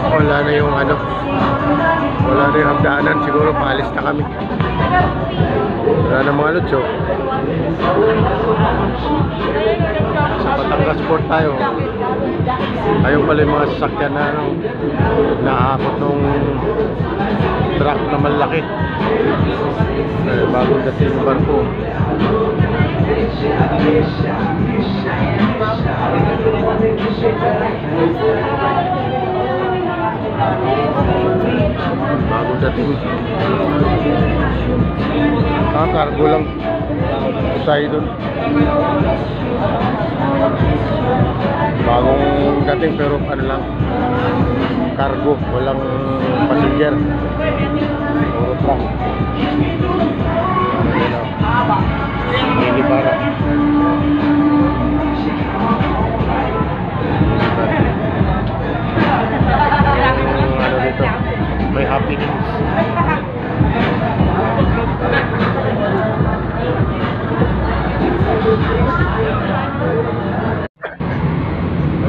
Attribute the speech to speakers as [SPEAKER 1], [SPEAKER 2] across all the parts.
[SPEAKER 1] Wala na yung ano, wala na yung hagdanan, siguro paalis na kami. Wala na mga lods, oh. Sa Batangas Port tayo. Ayun pala yung mga sasakyan na ano, naakot nung truck na malaki. Bagong dating yung barko. Bagong dating. Cargo lang usay doon. Bagong dating pero ano lang, cargo, walang passenger. Puro truck. Hindi para. Ano dito? May happenings.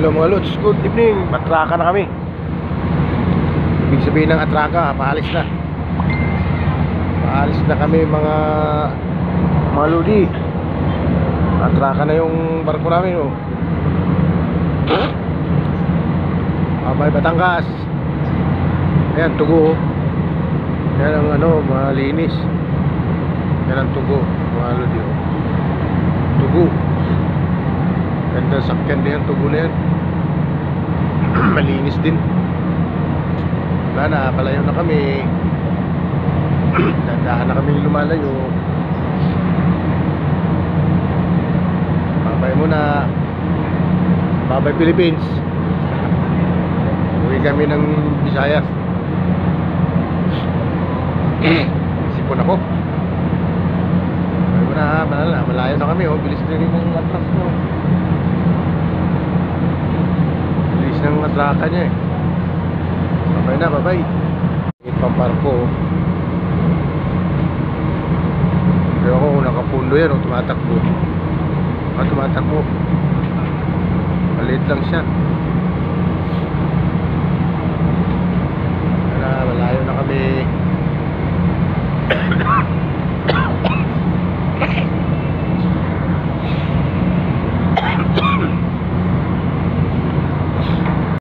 [SPEAKER 1] Hello mga lods, good evening. Atraka na kami. Ibig sabihin ng atraka, paalis na. Paalis na kami mga lodi. Atraka na yung barko namin, oh. Abay Batangas. Ayan, Tugo. Yan ang ano, malinis. Yan ang Tugo, mga lodi, oh. Tugo. Ganda sakyan din yan, Tugo na yan. Malinis din. Wala na, palayo na kami. Dandahan na kami lumalayo. Babay muna. Babay Philippines. Uwi kami ng Visayas. Sipon ako. Babay muna, malayo na kami, oh. Bilis din yung atras mo. Bilis ng atraka niya, eh. Babay na, babay. Pamparko. Pero ako nakapundo yan, oh, tumatakbo. Tumatakbo. Maliit lang siya. Malayo na kami.